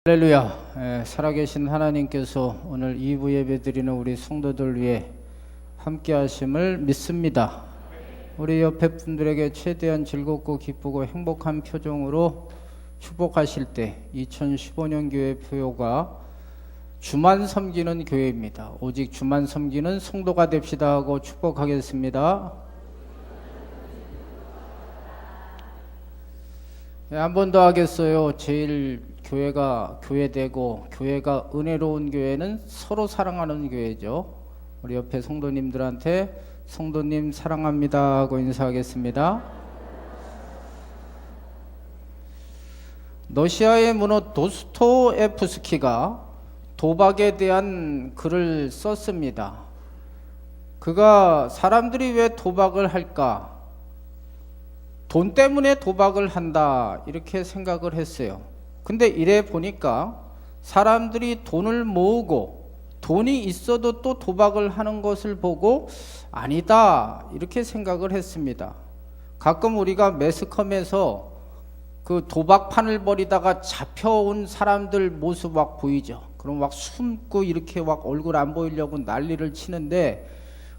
할렐루야. 살아계신 하나님께서 오늘 2부 예배 드리는 우리 성도들 위해 함께 하심을 믿습니다. 우리 옆에 분들에게 최대한 즐겁고 기쁘고 행복한 표정으로 축복하실 때 2015년 교회 표어가 주만 섬기는 교회입니다. 오직 주만 섬기는 성도가 됩시다 하고 축복하겠습니다. 한 번 더 하겠어요. 제일 교회가 교회되고 교회가 은혜로운 교회는 서로 사랑하는 교회죠. 우리 옆에 성도님들한테 성도님 사랑합니다 하고 인사하겠습니다. 러시아의 문호 도스토옙스키가 도박에 대한 글을 썼습니다. 그가 사람들이 왜 도박을 할까? 돈 때문에 도박을 한다 이렇게 생각을 했어요. 근데 이래 보니까 사람들이 돈을 모으고 돈이 있어도 또 도박을 하는 것을 보고 아니다 이렇게 생각을 했습니다. 가끔 우리가 매스컴에서 그 도박판을 벌이다가 잡혀온 사람들 모습 막 보이죠. 그럼 막 숨고 이렇게 막 얼굴 안 보이려고 난리를 치는데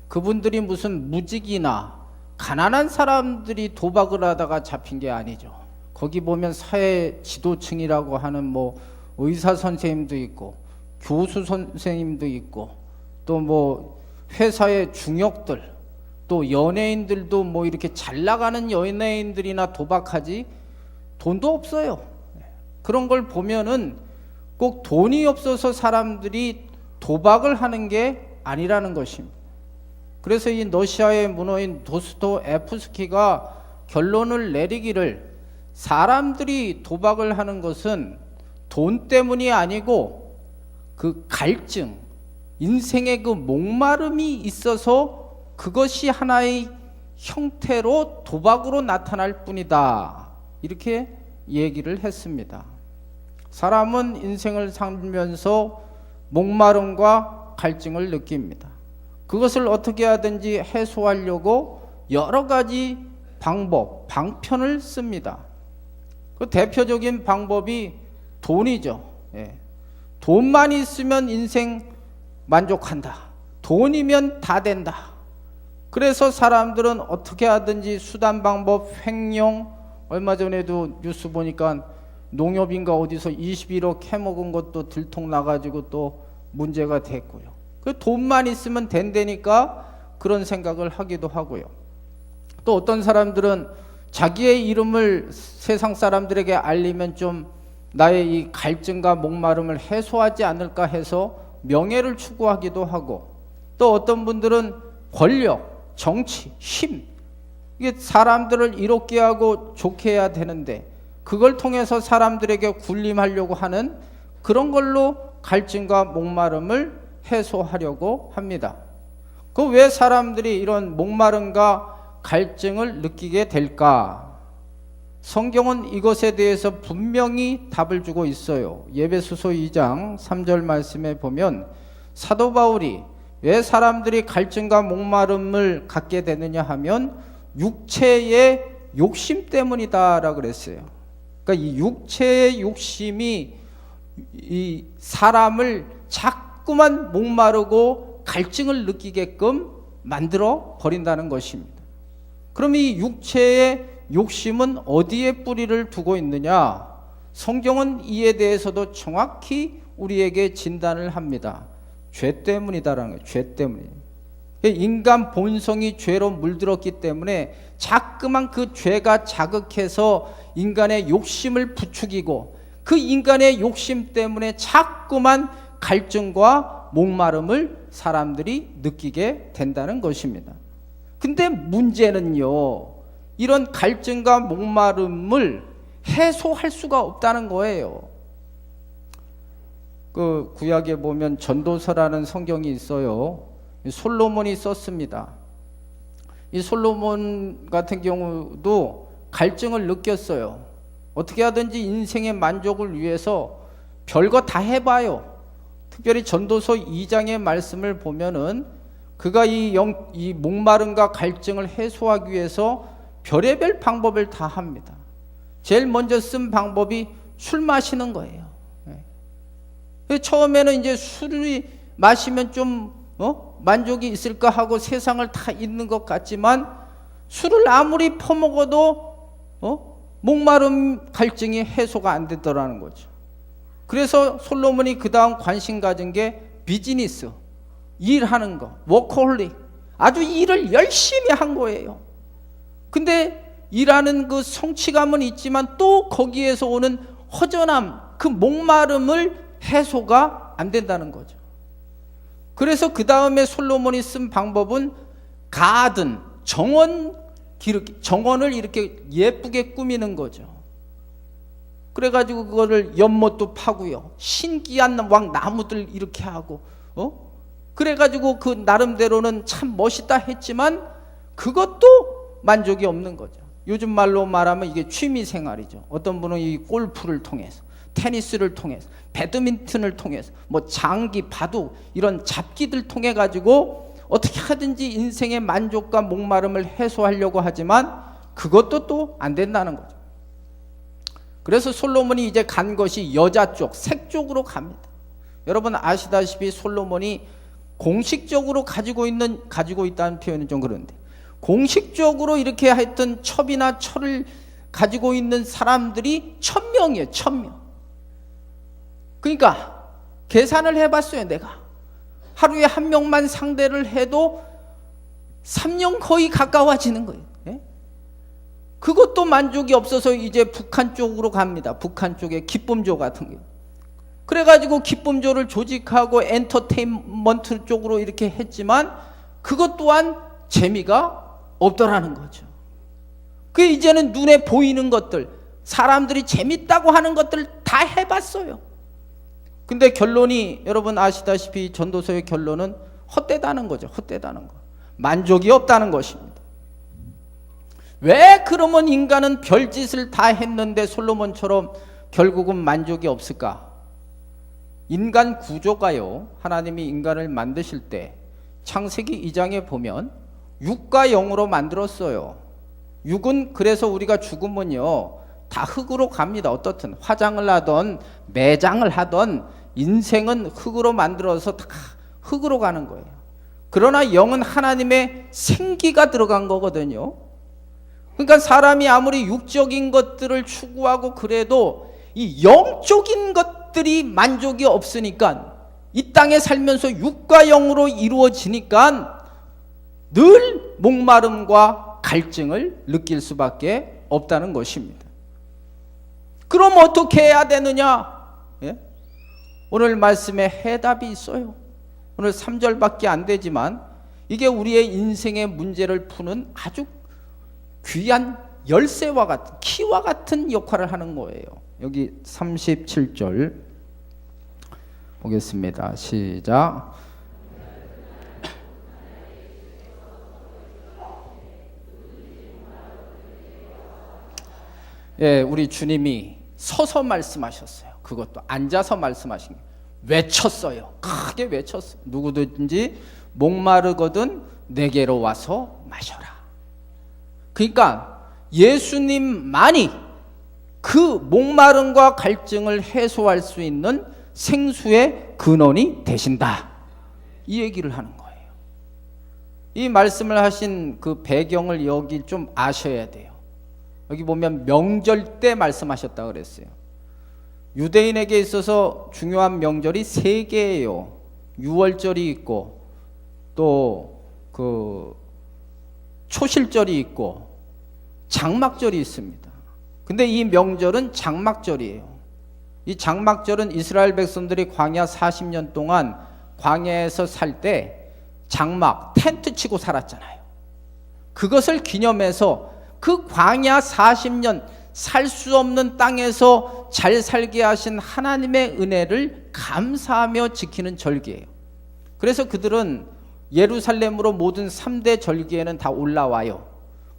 그분들이 무슨 무직이나 가난한 사람들이 도박을 하다가 잡힌 게 아니죠. 거기 보면 사회 지도층이라고 하는 뭐 의사 선생님도 있고 교수 선생님도 있고 또 뭐 회사의 중역들 또 연예인들도 뭐 이렇게 잘 나가는 연예인들이나 도박하지 돈도 없어요. 그런 걸 보면은 꼭 돈이 없어서 사람들이 도박을 하는 게 아니라는 것입니다. 그래서 이 러시아의 문호인 도스토옙스키가 결론을 내리기를 사람들이 도박을 하는 것은 돈 때문이 아니고 그 갈증, 인생의 그 목마름이 있어서 그것이 하나의 형태로 도박으로 나타날 뿐이다. 이렇게 얘기를 했습니다. 사람은 인생을 살면서 목마름과 갈증을 느낍니다. 그것을 어떻게 하든지 해소하려고 여러 가지 방법, 방편을 씁니다. 그 대표적인 방법이 돈이죠. 돈만 있으면 인생 만족한다. 돈이면 다 된다. 그래서 사람들은 어떻게 하든지 수단, 방법, 횡령, 얼마 전에도 뉴스 보니까 농협인가 어디서 21억 캐먹은 것도 들통나가지고 또 문제가 됐고요. 그 돈만 있으면 된다니까 그런 생각을 하기도 하고요. 또 어떤 사람들은 자기의 이름을 세상 사람들에게 알리면 좀 나의 이 갈증과 목마름을 해소하지 않을까 해서 명예를 추구하기도 하고 또 어떤 분들은 권력, 정치, 힘 이게 사람들을 이롭게 하고 좋게 해야 되는데 그걸 통해서 사람들에게 군림하려고 하는 그런 걸로 갈증과 목마름을 해소하려고 합니다. 그 왜 사람들이 이런 목마름과 갈증을 느끼게 될까? 성경은 이것에 대해서 분명히 답을 주고 있어요. 에베소서 2장 3절 말씀에 보면 사도 바울이 왜 사람들이 갈증과 목마름을 갖게 되느냐 하면 육체의 욕심 때문이다라고 그랬어요. 그러니까 이 육체의 욕심이 이 사람을 자꾸만 목마르고 갈증을 느끼게끔 만들어 버린다는 것입니다. 그럼 이 육체의 욕심은 어디에 뿌리를 두고 있느냐? 성경은 이에 대해서도 정확히 우리에게 진단을 합니다. 죄 때문이다라는 거예요. 죄 때문에. 인간 본성이 죄로 물들었기 때문에 자꾸만 그 죄가 자극해서 인간의 욕심을 부추기고 그 인간의 욕심 때문에 자꾸만 갈증과 목마름을 사람들이 느끼게 된다는 것입니다. 근데 문제는요, 이런 갈증과 목마름을 해소할 수가 없다는 거예요. 그 구약에 보면 전도서라는 성경이 있어요. 솔로몬이 썼습니다. 이 솔로몬 같은 경우도 갈증을 느꼈어요. 어떻게 하든지 인생의 만족을 위해서 별거 다 해봐요. 특별히 전도서 2장의 말씀을 보면은 그가 이 목마름과 갈증을 해소하기 위해서 별의별 방법을 다 합니다. 제일 먼저 쓴 방법이 술 마시는 거예요. 처음에는 이제 술이 마시면 좀 만족이 있을까 하고 세상을 다 잊는 것 같지만 술을 아무리 퍼먹어도 목마름 갈증이 해소가 안 되더라는 거죠. 그래서 솔로몬이 그 다음 관심 가진 게 비즈니스, 일하는 거, 워커홀릭, 아주 일을 열심히 한 거예요. 근데 일하는 그 성취감은 있지만 또 거기에서 오는 허전함, 그 목마름을 해소가 안 된다는 거죠. 그래서 그 다음에 솔로몬이 쓴 방법은 가든, 정원을 이렇게 예쁘게 꾸미는 거죠. 그래가지고 그거를 연못도 파고요, 신기한 막 나무들 이렇게 하고, 그래가지고 그 나름대로는 참 멋있다 했지만 그것도 만족이 없는 거죠. 요즘 말로 말하면 이게 취미 생활이죠. 어떤 분은 이 골프를 통해서, 테니스를 통해서, 배드민턴을 통해서, 뭐 장기, 바둑 이런 잡기들 통해 가지고 어떻게 하든지 인생의 만족과 목마름을 해소하려고 하지만 그것도 또 안 된다는 거죠. 그래서 솔로몬이 이제 간 것이 여자 쪽, 색 쪽으로 갑니다. 여러분 아시다시피 솔로몬이 공식적으로 가지고 있다는 표현은 좀 그런데, 공식적으로 이렇게 하여튼 첩이나 철을 가지고 있는 사람들이 1000명이에요. 1000명. 그러니까 계산을 해봤어요. 내가 하루에 한 명만 상대를 해도 3년 거의 가까워지는 거예요. 예? 그것도 만족이 없어서 이제 북한 쪽으로 갑니다. 북한 쪽에 기쁨조 같은 게. 그래가지고 기쁨조를 조직하고 엔터테인먼트 쪽으로 이렇게 했지만 그것 또한 재미가 없더라는 거죠. 그 이제는 눈에 보이는 것들, 사람들이 재밌다고 하는 것들 다 해봤어요. 근데 결론이 여러분 아시다시피 전도서의 결론은 헛되다는 거죠. 헛되다는 거. 만족이 없다는 것입니다. 왜 그러면 인간은 별짓을 다 했는데 솔로몬처럼 결국은 만족이 없을까? 인간 구조가요, 하나님이 인간을 만드실 때 창세기 2장에 보면 육과 영으로 만들었어요. 육은 그래서 우리가 죽으면요 다 흙으로 갑니다. 어떻든 화장을 하던 매장을 하던 인생은 흙으로 만들어서 다 흙으로 가는 거예요. 그러나 영은 하나님의 생기가 들어간 거거든요. 그러니까 사람이 아무리 육적인 것들을 추구하고 그래도 이 영적인 것들이 만족이 없으니까 이 땅에 살면서 육과 영으로 이루어지니까 늘 목마름과 갈증을 느낄 수밖에 없다는 것입니다. 그럼 어떻게 해야 되느냐? 예? 오늘 말씀에 해답이 있어요. 오늘 3절밖에 안 되지만 이게 우리의 인생의 문제를 푸는 아주 귀한 열쇠와 같은, 키와 같은 역할을 하는 거예요. 여기 37절 보겠습니다. 시작. 예, 우리 주님이 서서 말씀하셨어요. 그것도 앉아서 말씀하신 게 외쳤어요. 크게 외쳤어요. 누구든지 목마르거든 내게로 와서 마셔라. 그러니까 예수님만이 그 목마름과 갈증을 해소할 수 있는 생수의 근원이 되신다. 이 얘기를 하는 거예요. 이 말씀을 하신 그 배경을 여기 좀 아셔야 돼요. 여기 보면 명절 때 말씀하셨다 그랬어요. 유대인에게 있어서 중요한 명절이 3개예요. 유월절이 있고 또 그 초실절이 있고 장막절이 있습니다. 근데 이 명절은 장막절이에요. 이 장막절은 이스라엘 백성들이 광야 40년 동안 광야에서 살 때 장막, 텐트 치고 살았잖아요. 그것을 기념해서 그 광야 40년 살 수 없는 땅에서 잘 살게 하신 하나님의 은혜를 감사하며 지키는 절기예요. 그래서 그들은 예루살렘으로 모든 3대 절기에는 다 올라와요.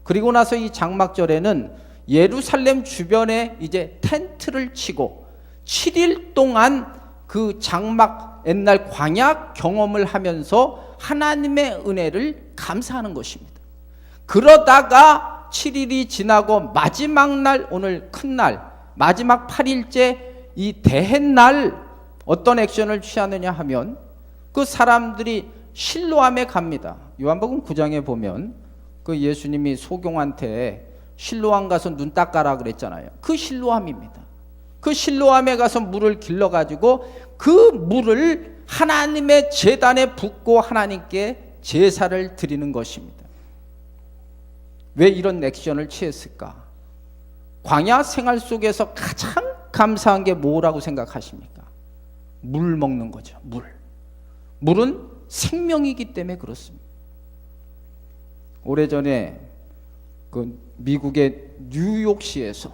그리고 나서 이 장막절에는 예루살렘 주변에 이제 텐트를 치고 7일 동안 그 장막 옛날 광야 경험을 하면서 하나님의 은혜를 감사하는 것입니다. 그러다가 7일이 지나고 마지막 날, 오늘 큰 날, 마지막 8일째 이 대햇날 어떤 액션을 취하느냐 하면 그 사람들이 실로암에 갑니다. 요한복음 9장에 보면 그 예수님이 소경한테 실로암 가서 눈 닦아라 그랬잖아요. 그 실로암입니다. 그 실로암에 가서 물을 길러가지고 그 물을 하나님의 제단에 붓고 하나님께 제사를 드리는 것입니다. 왜 이런 액션을 취했을까? 광야 생활 속에서 가장 감사한 게 뭐라고 생각하십니까? 물 먹는 거죠. 물은 생명이기 때문에 그렇습니다. 오래전에 그 미국의 뉴욕시에서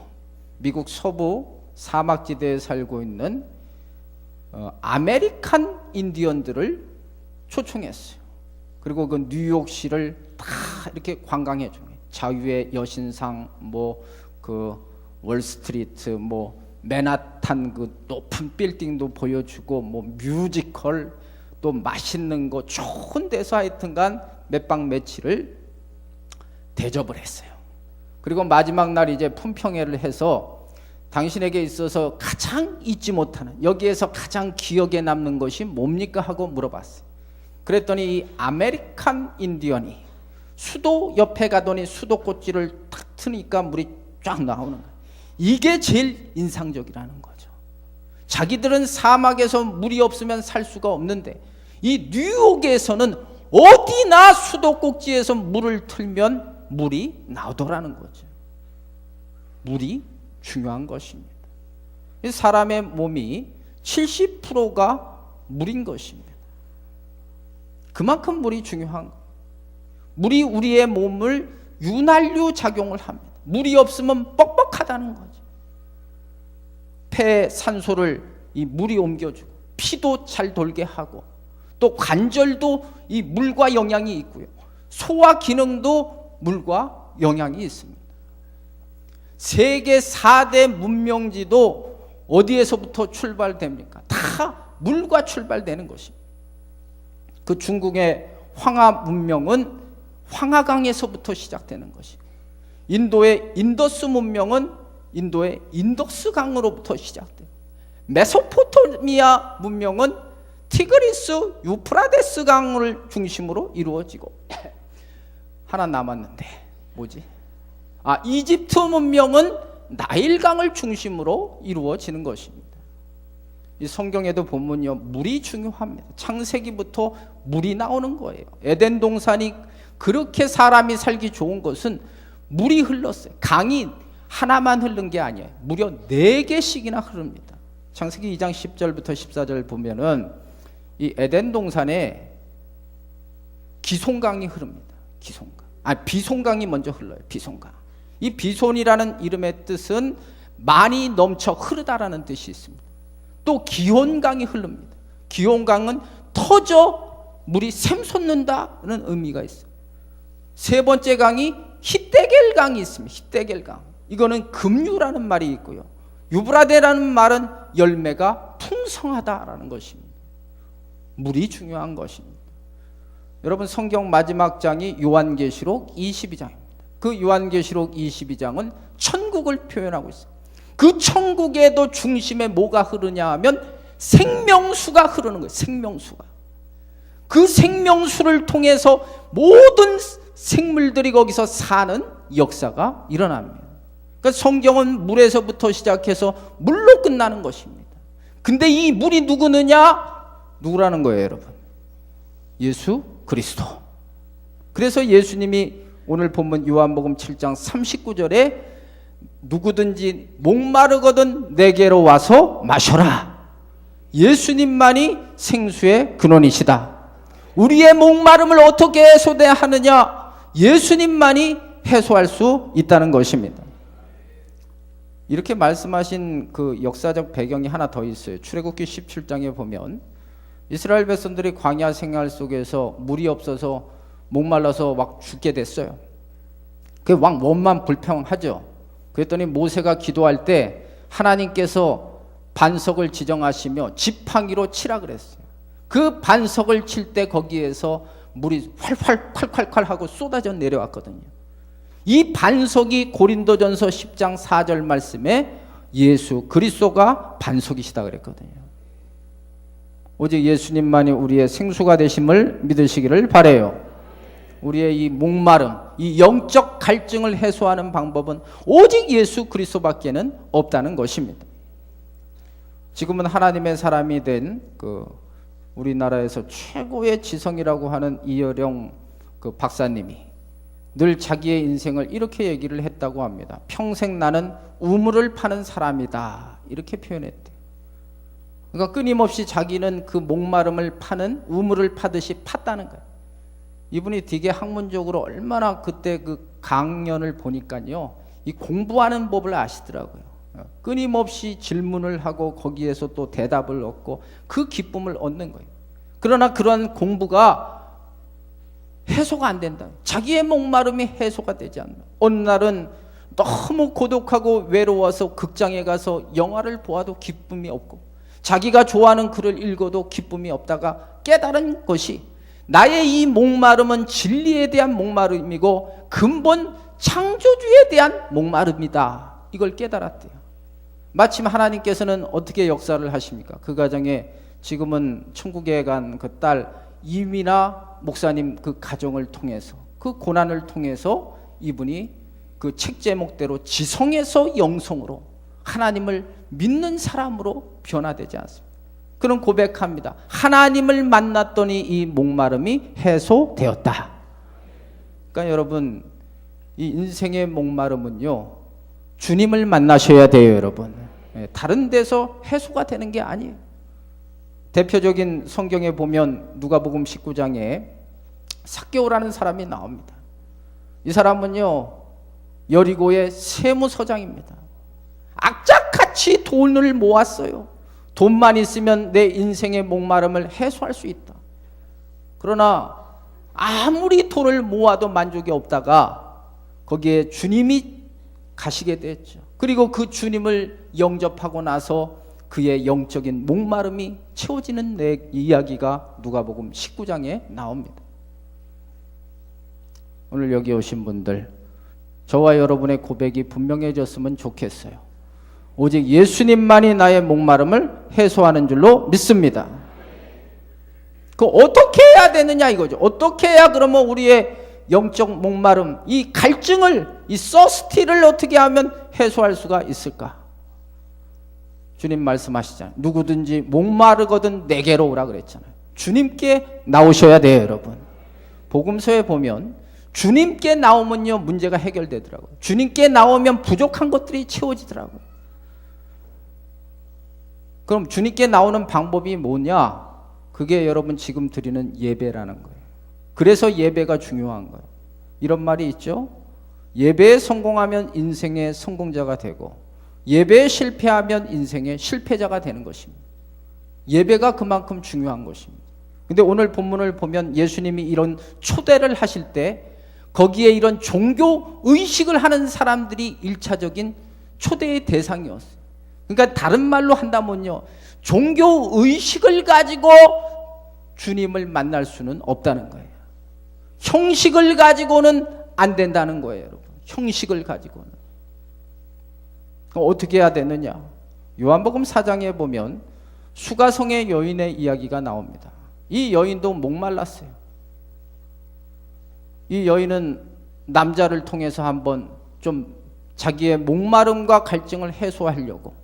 미국 서부 사막지대에 살고 있는 아메리칸 인디언들을 초청했어요. 그리고 그 뉴욕시를 다 이렇게 관광해 줍니다. 자유의 여신상, 그 월스트리트, 맨하탄 그 높은 빌딩도 보여주고, 뮤지컬, 또 맛있는 거 좋은 데서 하여튼간 몇 박 며칠을 대접을 했어요. 그리고 마지막 날 이제 품평회를 해서 당신에게 있어서 가장 잊지 못하는, 여기에서 가장 기억에 남는 것이 뭡니까? 하고 물어봤어요. 그랬더니 이 아메리칸 인디언이 수도 옆에 가더니 수도꼭지를 탁 트니까 물이 쫙 나오는 거예요. 이게 제일 인상적이라는 거죠. 자기들은 사막에서 물이 없으면 살 수가 없는데 이 뉴욕에서는 어디나 수도꼭지에서 물을 틀면 물이 나오더라는 거죠. 물이 중요한 것입니다. 사람의 몸이 70%가 물인 것입니다. 그만큼 물이 중요한 거예요. 물이 우리의 몸을 윤활유 작용을 합니다. 물이 없으면 뻑뻑하다는 거죠. 폐에 산소를 이 물이 옮겨주고 피도 잘 돌게 하고 또 관절도 이 물과 영향이 있고요. 소화 기능도 물과 영향이 있습니다. 세계 4대 문명지도 어디에서부터 출발됩니까? 다 물과 출발되는 것입니다. 그 중국의 황하 문명은 황하강에서부터 시작되는 것이고 인도의 인더스 문명은 인도의 인덕스 강으로부터 시작돼요. 메소포타미아 문명은 티그리스 유프라데스 강을 중심으로 이루어지고 하나 남았는데 뭐지? 이집트 문명은 나일강을 중심으로 이루어지는 것입니다. 이 성경에도 보면요, 물이 중요합니다. 창세기부터 물이 나오는 거예요. 에덴 동산이 그렇게 사람이 살기 좋은 것은 물이 흘렀어요. 강이 하나만 흐른 게 아니에요. 무려 4개씩이나 흐릅니다. 창세기 2장 10절부터 14절 보면은 이 에덴 동산에 기손강이 흐릅니다. 비손강이 먼저 흘러요. 비손강. 이 비손이라는 이름의 뜻은 많이 넘쳐 흐르다라는 뜻이 있습니다. 또 기온강이 흐릅니다. 기온강은 터져 물이 샘솟는다는 의미가 있어요. 세 번째 강이 히데겔강이 있습니다. 히데겔강. 이거는 급류라는 말이 있고요. 유브라데라는 말은 열매가 풍성하다라는 것입니다. 물이 중요한 것입니다. 여러분, 성경 마지막 장이 요한계시록 22장입니다. 그 요한계시록 22장은 천국을 표현하고 있어요. 그 천국에도 중심에 뭐가 흐르냐 하면 생명수가 흐르는 거예요. 생명수가. 그 생명수를 통해서 모든 생물들이 거기서 사는 역사가 일어납니다. 그러니까 성경은 물에서부터 시작해서 물로 끝나는 것입니다. 근데 이 물이 누구라는 거예요, 여러분? 예수 그리스도. 그래서 예수님이 오늘 본문 요한복음 7장 39절에 누구든지 목마르거든 내게로 와서 마셔라. 예수님만이 생수의 근원이시다. 우리의 목마름을 어떻게 해소하느냐? 예수님만이 해소할 수 있다는 것입니다. 이렇게 말씀하신 그 역사적 배경이 하나 더 있어요. 출애굽기 17장에 보면 이스라엘 백성들이 광야 생활 속에서 물이 없어서 목말라서 막 죽게 됐어요. 그 왕 원만 불평하죠. 그랬더니 모세가 기도할 때 하나님께서 반석을 지정하시며 지팡이로 치라 그랬어요. 그 반석을 칠 때 거기에서 물이 활활 콸콸콸 하고 쏟아져 내려왔거든요. 이 반석이 고린도전서 10장 4절 말씀에 예수 그리스도가 반석이시다 그랬거든요. 오직 예수님만이 우리의 생수가 되심을 믿으시기를 바라요. 우리의 이 목마름, 이 영적 갈증을 해소하는 방법은 오직 예수 그리스도밖에는 없다는 것입니다. 지금은 하나님의 사람이 된 우리나라에서 최고의 지성이라고 하는 이여령 박사님이 늘 자기의 인생을 이렇게 얘기를 했다고 합니다. 평생 나는 우물을 파는 사람이다, 이렇게 표현했대요. 그러니까 끊임없이 자기는 그 목마름을 파는 우물을 파듯이 팠다는 거예요. 이분이 되게 학문적으로 얼마나 그때 그 강연을 보니까요, 이 공부하는 법을 아시더라고요. 끊임없이 질문을 하고 거기에서 또 대답을 얻고 그 기쁨을 얻는 거예요. 그러나 그러한 공부가 해소가 안 된다. 자기의 목마름이 해소가 되지 않는다. 어느 날은 너무 고독하고 외로워서 극장에 가서 영화를 보아도 기쁨이 없고, 자기가 좋아하는 글을 읽어도 기쁨이 없다가 깨달은 것이, 나의 이 목마름은 진리에 대한 목마름이고 근본 창조주에 대한 목마름이다, 이걸 깨달았대요. 마침 하나님께서는 어떻게 역사를 하십니까? 그 가정에 지금은 천국에 간 그 딸 이미나 목사님 그 가정을 통해서, 그 고난을 통해서 이분이 그 책 제목대로 지성에서 영성으로 하나님을 믿는 사람으로 변화되지 않습니다. 그런 고백합니다. 하나님을 만났더니 이 목마름이 해소되었다. 그러니까 여러분, 이 인생의 목마름은요, 주님을 만나셔야 돼요, 여러분. 다른 데서 해소가 되는 게 아니에요. 대표적인 성경에 보면 누가복음 19장에 삭개오라는 사람이 나옵니다. 이 사람은요, 여리고의 세무서장입니다. 악착같이 돈을 모았어요. 돈만 있으면 내 인생의 목마름을 해소할 수 있다. 그러나 아무리 돈을 모아도 만족이 없다가 거기에 주님이 가시게 됐죠. 그리고 그 주님을 영접하고 나서 그의 영적인 목마름이 채워지는 내 이야기가 누가복음 19장에 나옵니다. 오늘 여기 오신 분들, 저와 여러분의 고백이 분명해졌으면 좋겠어요. 오직 예수님만이 나의 목마름을 해소하는 줄로 믿습니다. 그 어떻게 해야 되느냐 이거죠. 어떻게 해야 그러면 우리의 영적 목마름, 이 갈증을, 이 서스티를 어떻게 하면 해소할 수가 있을까? 주님 말씀하시잖아요. 누구든지 목마르거든 내게로 오라 그랬잖아요. 주님께 나오셔야 돼요, 여러분. 복음서에 보면 주님께 나오면요, 문제가 해결되더라고요. 주님께 나오면 부족한 것들이 채워지더라고요. 그럼 주님께 나오는 방법이 뭐냐? 그게 여러분 지금 드리는 예배라는 거예요. 그래서 예배가 중요한 거예요. 이런 말이 있죠. 예배에 성공하면 인생의 성공자가 되고, 예배에 실패하면 인생의 실패자가 되는 것입니다. 예배가 그만큼 중요한 것입니다. 근데 오늘 본문을 보면 예수님이 이런 초대를 하실 때 거기에 이런 종교 의식을 하는 사람들이 1차적인 초대의 대상이었어요. 그러니까 다른 말로 한다면요, 종교 의식을 가지고 주님을 만날 수는 없다는 거예요. 형식을 가지고는 안 된다는 거예요, 여러분. 형식을 가지고는. 그럼 어떻게 해야 되느냐? 요한복음 4장에 보면 수가성의 여인의 이야기가 나옵니다. 이 여인도 목말랐어요. 이 여인은 남자를 통해서 한번 좀 자기의 목마름과 갈증을 해소하려고,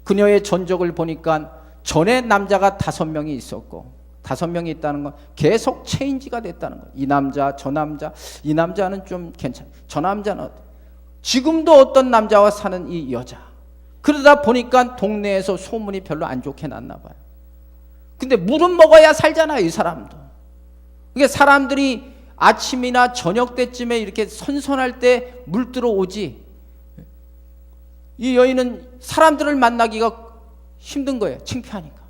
그녀의 전적을 보니까 전에 남자가 5명이 있었고, 5명이 있다는 건 계속 체인지가 됐다는 거예요. 이 남자, 저 남자, 이 남자는 좀 괜찮아, 저 남자는 지금도 어떤 남자와 사는 이 여자. 그러다 보니까 동네에서 소문이 별로 안 좋게 났나 봐요. 근데 물은 먹어야 살잖아요, 이 사람도. 그게 사람들이 아침이나 저녁 때쯤에 이렇게 선선할 때 물 들어오지, 이 여인은 사람들을 만나기가 힘든 거예요. 창피하니까.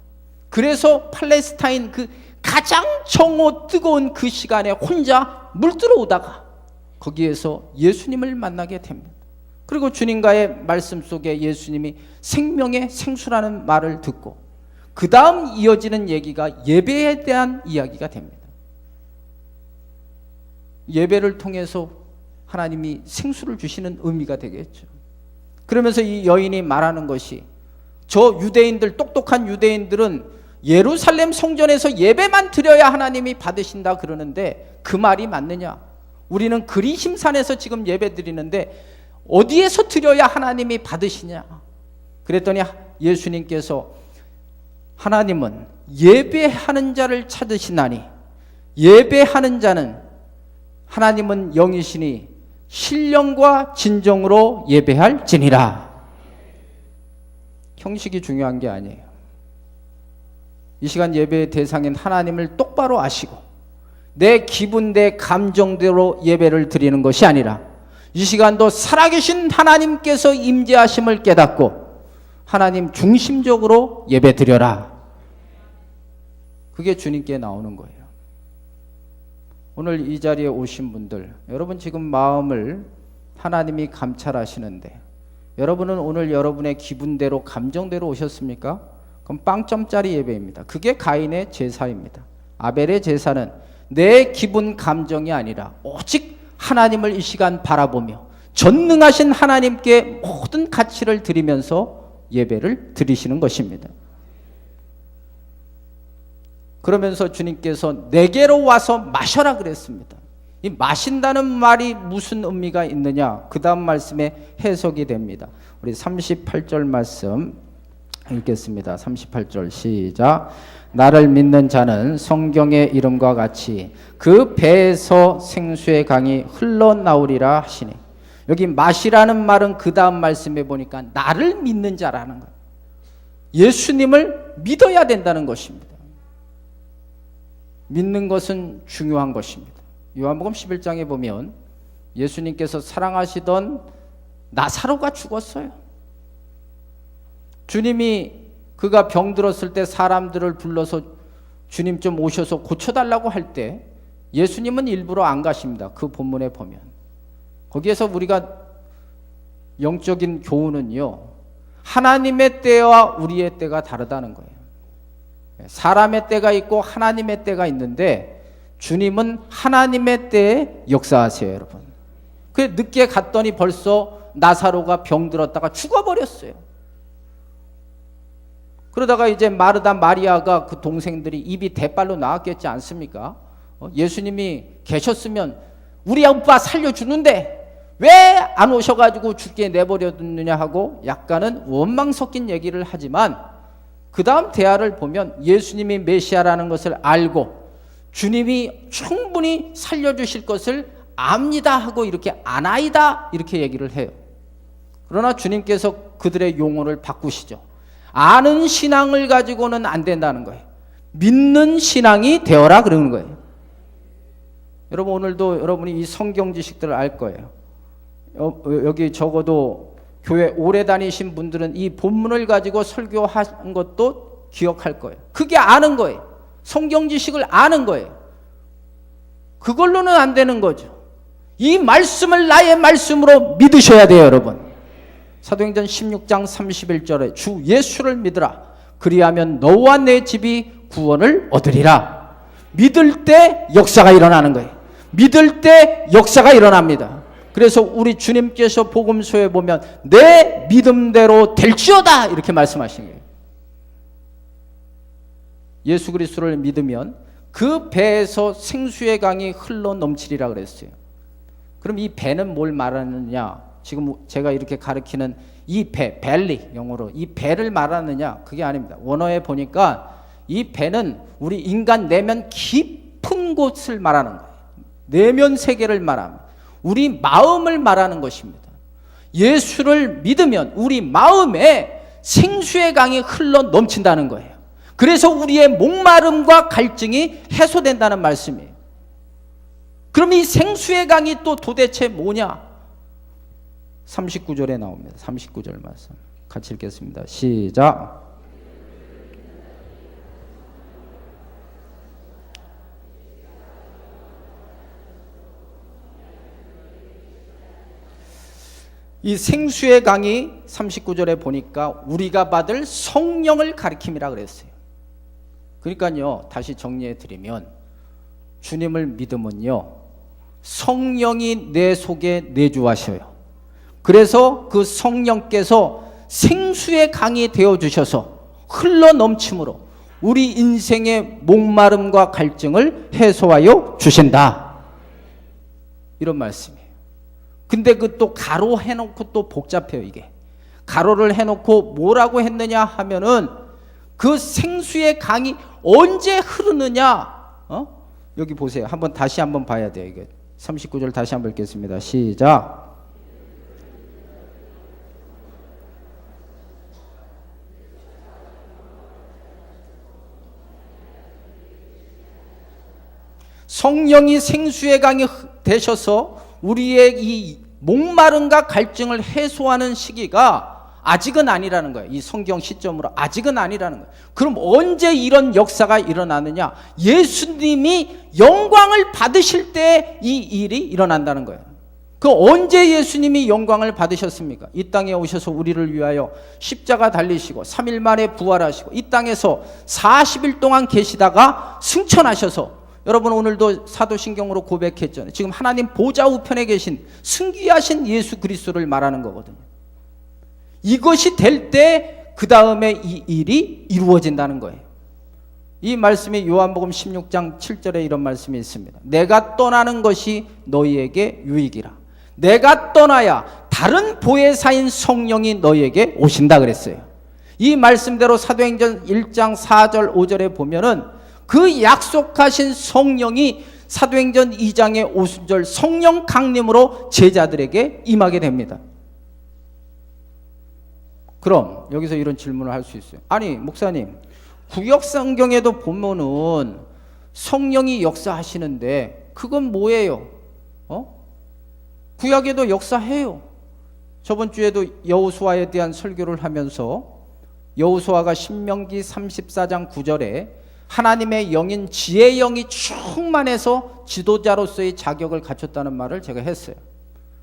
그래서 팔레스타인 그 가장 정오 뜨거운 그 시간에 혼자 물 들어오다가 거기에서 예수님을 만나게 됩니다. 그리고 주님과의 말씀 속에 예수님이 생명의 생수라는 말을 듣고, 그 다음 이어지는 얘기가 예배에 대한 이야기가 됩니다. 예배를 통해서 하나님이 생수를 주시는 의미가 되겠죠. 그러면서 이 여인이 말하는 것이, 저 유대인들, 똑똑한 유대인들은 예루살렘 성전에서 예배만 드려야 하나님이 받으신다 그러는데 그 말이 맞느냐? 우리는 그리심산에서 지금 예배 드리는데 어디에서 드려야 하나님이 받으시냐? 그랬더니 예수님께서 하나님은 예배하는 자를 찾으시나니 예배하는 자는 하나님은 영이시니 신령과 진정으로 예배할지니라. 형식이 중요한 게 아니에요. 이 시간 예배의 대상인 하나님을 똑바로 아시고 내 기분, 내 감정대로 예배를 드리는 것이 아니라 이 시간도 살아계신 하나님께서 임재하심을 깨닫고 하나님 중심적으로 예배 드려라. 그게 주님께 나오는 거예요. 오늘 이 자리에 오신 분들, 여러분 지금 마음을 하나님이 감찰하시는데 여러분은 오늘 여러분의 기분대로 감정대로 오셨습니까? 그럼 빵점짜리 예배입니다. 그게 가인의 제사입니다. 아벨의 제사는 내 기분 감정이 아니라 오직 하나님을 이 시간 바라보며 전능하신 하나님께 모든 가치를 드리면서 예배를 드리시는 것입니다. 그러면서 주님께서 내게로 와서 마셔라 그랬습니다. 이 마신다는 말이 무슨 의미가 있느냐? 그 다음 말씀에 해석이 됩니다. 우리 38절 말씀 읽겠습니다. 38절 시작. 나를 믿는 자는 성경의 이름과 같이 그 배에서 생수의 강이 흘러나오리라 하시니, 여기 마시라는 말은 그 다음 말씀에 보니까 나를 믿는 자라는 거예요. 예수님을 믿어야 된다는 것입니다. 믿는 것은 중요한 것입니다. 요한복음 11장에 보면 예수님께서 사랑하시던 나사로가 죽었어요. 주님이 그가 병들었을 때 사람들을 불러서 주님 좀 오셔서 고쳐달라고 할 때 예수님은 일부러 안 가십니다. 그 본문에 보면. 거기에서 우리가 영적인 교훈은요, 하나님의 때와 우리의 때가 다르다는 거예요. 사람의 때가 있고 하나님의 때가 있는데 주님은 하나님의 때에 역사하세요, 여러분. 그 늦게 갔더니 벌써 나사로가 병들었다가 죽어버렸어요. 그러다가 이제 마르다 마리아가 그 동생들이 입이 대빨로 나왔겠지 않습니까? 예수님이 계셨으면 우리 아빠 살려주는데 왜 안 오셔가지고 죽게 내버려뒀느냐 하고 약간은 원망 섞인 얘기를 하지만 그 다음 대화를 보면 예수님이 메시아라는 것을 알고 주님이 충분히 살려주실 것을 압니다 하고 이렇게 아나이다 이렇게 얘기를 해요. 그러나 주님께서 그들의 용어를 바꾸시죠. 아는 신앙을 가지고는 안 된다는 거예요. 믿는 신앙이 되어라 그러는 거예요. 여러분 오늘도 여러분이 이 성경 지식들을 알 거예요. 여기 적어도 교회 오래 다니신 분들은 이 본문을 가지고 설교한 것도 기억할 거예요. 그게 아는 거예요. 성경 지식을 아는 거예요. 그걸로는 안 되는 거죠. 이 말씀을 나의 말씀으로 믿으셔야 돼요, 여러분. 사도행전 16장 31절에 주 예수를 믿으라. 그리하면 너와 내 집이 구원을 얻으리라. 믿을 때 역사가 일어나는 거예요. 믿을 때 역사가 일어납니다. 그래서 우리 주님께서 복음서에 보면 내 믿음대로 될지어다 이렇게 말씀하신 거예요. 예수 그리스도를 믿으면 그 배에서 생수의 강이 흘러 넘치리라 그랬어요. 그럼 이 배는 뭘 말하느냐? 지금 제가 이렇게 가리키는 이 배, 벨리 영어로 이 배를 말하느냐? 그게 아닙니다. 원어에 보니까 이 배는 우리 인간 내면 깊은 곳을 말하는 거예요. 내면 세계를 말합니다. 우리 마음을 말하는 것입니다. 예수를 믿으면 우리 마음에 생수의 강이 흘러 넘친다는 거예요. 그래서 우리의 목마름과 갈증이 해소된다는 말씀이에요. 그럼 이 생수의 강이 또 도대체 뭐냐? 39절에 나옵니다. 39절 말씀 같이 읽겠습니다. 시작. 이 생수의 강이 39절에 보니까 우리가 받을 성령을 가리킴이라 그랬어요. 그러니까요, 다시 정리해 드리면 주님을 믿으면요, 성령이 내 속에 내주하셔요. 그래서 그 성령께서 생수의 강이 되어 주셔서 흘러 넘침으로 우리 인생의 목마름과 갈증을 해소하여 주신다. 이런 말씀이에요. 근데 그 또 가로 해놓고 또 복잡해요. 이게 가로를 해놓고 뭐라고 했느냐 하면은 그 생수의 강이 언제 흐르느냐. 여기 보세요. 다시 한번 봐야 돼요. 이게 39절 다시 한번 읽겠습니다. 시작. 성령이 생수의 강이 되셔서 우리의 이 목마름과 갈증을 해소하는 시기가 아직은 아니라는 거예요. 이 성경 시점으로 아직은 아니라는 거예요. 그럼 언제 이런 역사가 일어나느냐? 예수님이 영광을 받으실 때 이 일이 일어난다는 거예요. 그 언제 예수님이 영광을 받으셨습니까? 이 땅에 오셔서 우리를 위하여 십자가 달리시고 3일 만에 부활하시고 이 땅에서 40일 동안 계시다가 승천하셔서, 여러분 오늘도 사도신경으로 고백했잖아요. 지금 하나님 보좌 우편에 계신 승귀하신 예수 그리스도를 말하는 거거든요. 이것이 될 때 그 다음에 이 일이 이루어진다는 거예요. 이 말씀이 요한복음 16장 7절에 이런 말씀이 있습니다. 내가 떠나는 것이 너희에게 유익이라. 내가 떠나야 다른 보혜사인 성령이 너희에게 오신다 그랬어요. 이 말씀대로 사도행전 1장 4절 5절에 보면은 그 약속하신 성령이 사도행전 2장의 오순절 성령 강림으로 제자들에게 임하게 됩니다. 그럼 여기서 이런 질문을 할 수 있어요. 아니 목사님, 구약 성경에도 보면은 성령이 역사하시는데 그건 뭐예요? 구약에도 역사해요. 저번 주에도 여호수아에 대한 설교를 하면서 여호수아가 신명기 34장 9절에 하나님의 영인 지혜의 영이 충만해서 지도자로서의 자격을 갖췄다는 말을 제가 했어요.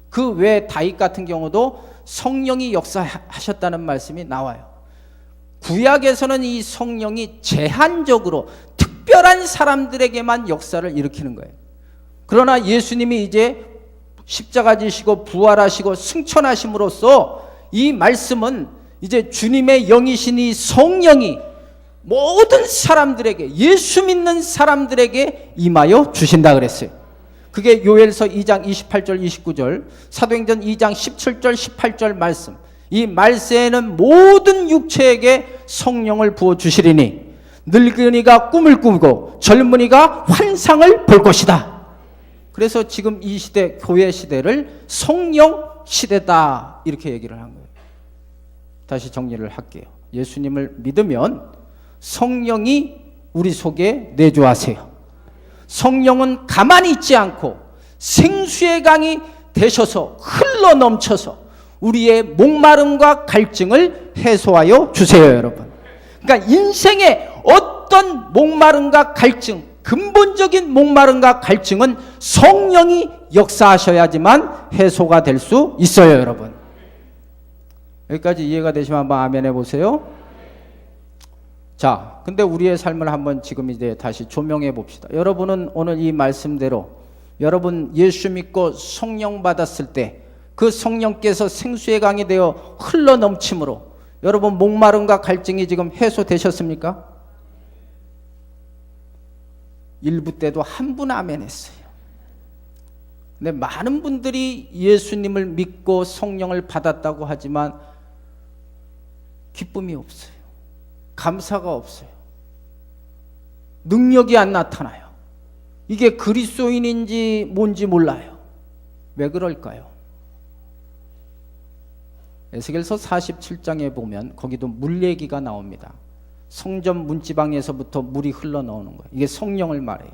그 외에 다윗 같은 경우도 성령이 역사하셨다는 말씀이 나와요. 구약에서는 이 성령이 제한적으로 특별한 사람들에게만 역사를 일으키는 거예요. 그러나 예수님이 이제 십자가 지시고 부활하시고 승천하심으로써 이 말씀은 이제 주님의 영이신 이 성령이 모든 사람들에게, 예수 믿는 사람들에게 임하여 주신다 그랬어요. 그게 요엘서 2장 28절 29절, 사도행전 2장 17절 18절 말씀. 이 말세에는 모든 육체에게 성령을 부어주시리니 늙은이가 꿈을 꾸고 젊은이가 환상을 볼 것이다. 그래서 지금 이 시대, 교회 시대를 성령 시대다 이렇게 얘기를 한 거예요. 다시 정리를 할게요. 예수님을 믿으면 성령이 우리 속에 내주하세요. 성령은 가만히 있지 않고 생수의 강이 되셔서 흘러 넘쳐서 우리의 목마름과 갈증을 해소하여 주세요, 여러분. 그러니까 인생의 어떤 목마름과 갈증, 근본적인 목마름과 갈증은 성령이 역사하셔야지만 해소가 될 수 있어요, 여러분. 여기까지 이해가 되시면 한번 아멘 해보세요. 자, 근데 우리의 삶을 한번 지금 이제 다시 조명해 봅시다. 여러분은 오늘 이 말씀대로 여러분 예수 믿고 성령 받았을 때 그 성령께서 생수의 강이 되어 흘러 넘침으로 여러분 목마름과 갈증이 지금 해소되셨습니까? 일부 때도 한 분 아멘 했어요. 근데 많은 분들이 예수님을 믿고 성령을 받았다고 하지만 기쁨이 없어요. 감사가 없어요. 능력이 안 나타나요. 이게 그리스도인인지 뭔지 몰라요. 왜 그럴까요? 에스겔서 47장에 보면 거기도 물 얘기가 나옵니다. 성전 문지방에서부터 물이 흘러나오는 거예요. 이게 성령을 말해요.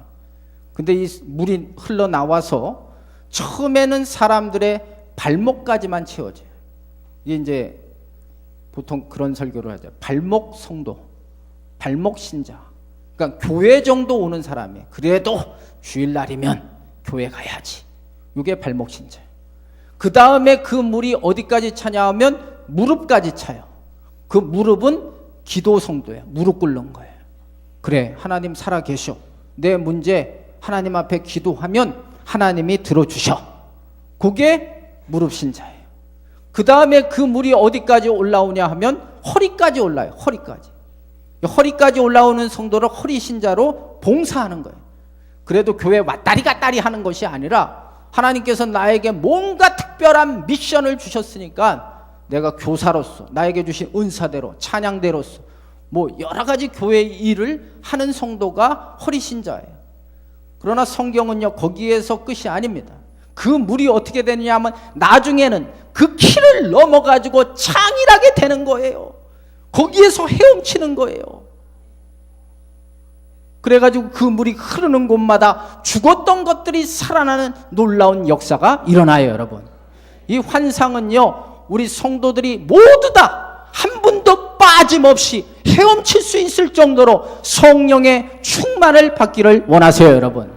근데 이 물이 흘러나와서 처음에는 사람들의 발목까지만 채워져요. 이게 이제 보통 그런 설교를 하죠. 발목 성도, 발목 신자. 그러니까 교회 정도 오는 사람이 그래도 주일날이면 교회 가야지. 이게 발목 신자예요. 그 다음에 그 물이 어디까지 차냐 하면 무릎까지 차요. 그 무릎은 기도 성도예요. 무릎 꿇는 거예요. 그래, 하나님 살아계셔. 내 문제 하나님 앞에 기도하면 하나님이 들어주셔. 그게 무릎 신자예요. 그 다음에 그 물이 어디까지 올라오냐 하면 허리까지 올라요. 허리까지. 허리까지 올라오는 성도를 허리 신자로 봉사하는 거예요. 그래도 교회 왔다리 갔다리 하는 것이 아니라 하나님께서 나에게 뭔가 특별한 미션을 주셨으니까 내가 교사로서 나에게 주신 은사대로 찬양대로서 뭐 여러 가지 교회 일을 하는 성도가 허리 신자예요. 그러나 성경은요, 거기에서 끝이 아닙니다. 그 물이 어떻게 되느냐 하면 나중에는 그 키를 넘어가지고 창일하게 되는 거예요. 거기에서 헤엄치는 거예요. 그래가지고 그 물이 흐르는 곳마다 죽었던 것들이 살아나는 놀라운 역사가 일어나요, 여러분. 이 환상은요, 우리 성도들이 모두 다 한 분도 빠짐없이 헤엄칠 수 있을 정도로 성령의 충만을 받기를 원하세요, 여러분.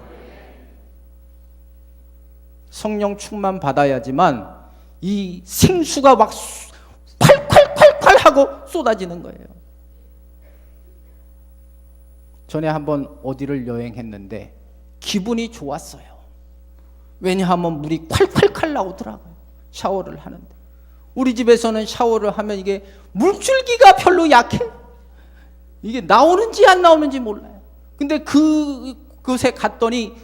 성령 충만 받아야지만 이 생수가 막 콸콸콸콸 하고 쏟아지는 거예요. 전에 한번 어디를 여행했는데 기분이 좋았어요. 왜냐하면 물이 콸콸콸 나오더라고요. 샤워를 하는데. 우리 집에서는 샤워를 하면 이게 물줄기가 별로 약해. 이게 나오는지 안 나오는지 몰라요. 근데 그곳에 갔더니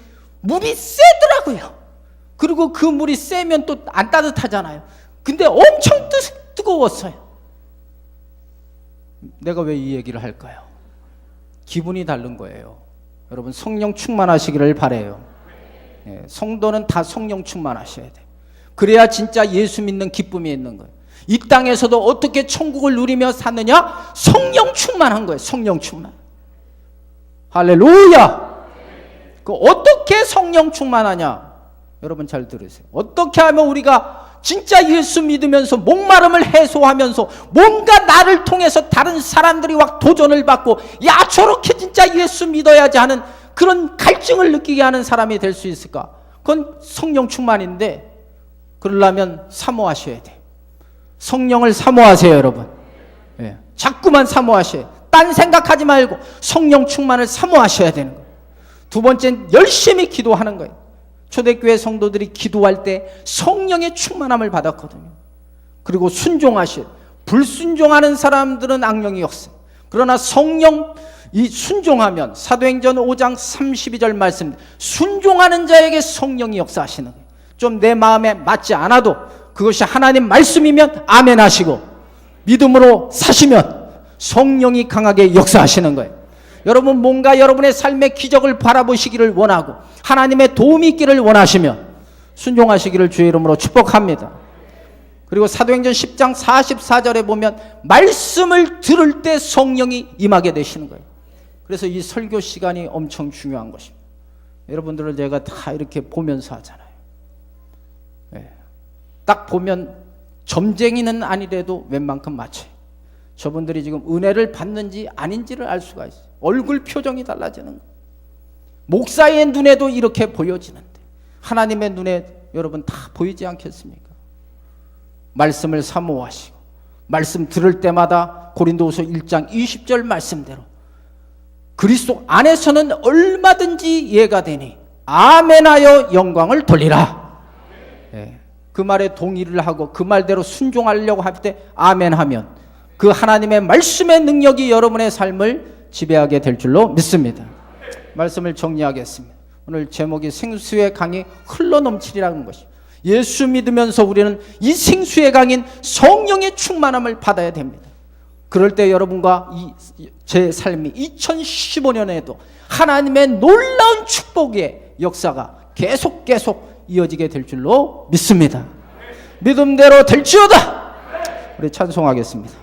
물이 세더라고요. 그리고 그 물이 세면 또 안 따뜻하잖아요. 근데 엄청 뜨거웠어요. 내가 왜 이 얘기를 할까요? 기분이 다른 거예요. 여러분, 성령 충만하시기를 바라요. 성도는 다 성령 충만하셔야 돼요. 그래야 진짜 예수 믿는 기쁨이 있는 거예요. 이 땅에서도 어떻게 천국을 누리며 사느냐? 성령 충만한 거예요. 성령 충만. 할렐루야. 그 어떻게 성령 충만하냐? 여러분 잘 들으세요. 어떻게 하면 우리가 진짜 예수 믿으면서 목마름을 해소하면서 뭔가 나를 통해서 다른 사람들이 막 도전을 받고 야 저렇게 진짜 예수 믿어야지 하는 그런 갈증을 느끼게 하는 사람이 될 수 있을까? 그건 성령 충만인데 그러려면 사모하셔야 돼요. 성령을 사모하세요, 여러분. 예, 자꾸만 사모하셔야 돼요. 딴 생각하지 말고 성령 충만을 사모하셔야 되는 거예요. 두 번째는 열심히 기도하는 거예요. 초대교회 성도들이 기도할 때 성령의 충만함을 받았거든요. 그리고 순종하셔야 돼요. 불순종하는 사람들은 악령이 역사. 그러나 성령 이 순종하면 사도행전 5장 32절 말씀, 순종하는 자에게 성령이 역사하시는 거예요. 좀 내 마음에 맞지 않아도 그것이 하나님 말씀이면 아멘 하시고 믿음으로 사시면 성령이 강하게 역사하시는 거예요. 여러분 뭔가 여러분의 삶의 기적을 바라보시기를 원하고 하나님의 도움이 있기를 원하시면 순종하시기를 주의 이름으로 축복합니다. 그리고 사도행전 10장 44절에 보면 말씀을 들을 때 성령이 임하게 되시는 거예요. 그래서 이 설교 시간이 엄청 중요한 것입니다. 여러분들을 제가 다 이렇게 보면서 하잖아요. 딱 보면 점쟁이는 아니래도 웬만큼 맞춰요. 저분들이 지금 은혜를 받는지 아닌지를 알 수가 있어요. 얼굴 표정이 달라지는 거예요. 목사의 눈에도 이렇게 보여지는데 하나님의 눈에 여러분 다 보이지 않겠습니까? 말씀을 사모하시고 말씀 들을 때마다 고린도후서 1장 20절 말씀대로 그리스도 안에서는 얼마든지 이해가 되니 아멘하여 영광을 돌리라. 그 말에 동의를 하고 그 말대로 순종하려고 할 때 아멘하면 그 하나님의 말씀의 능력이 여러분의 삶을 지배하게 될 줄로 믿습니다. 말씀을 정리하겠습니다. 오늘 제목이 생수의 강이 흘러넘치리라는 것이죠. 예수 믿으면서 우리는 이 생수의 강인 성령의 충만함을 받아야 됩니다. 그럴 때 여러분과 제 삶이 2015년에도 하나님의 놀라운 축복의 역사가 계속 이어지게 될 줄로 믿습니다. 믿음대로 될지어다. 우리 찬송하겠습니다.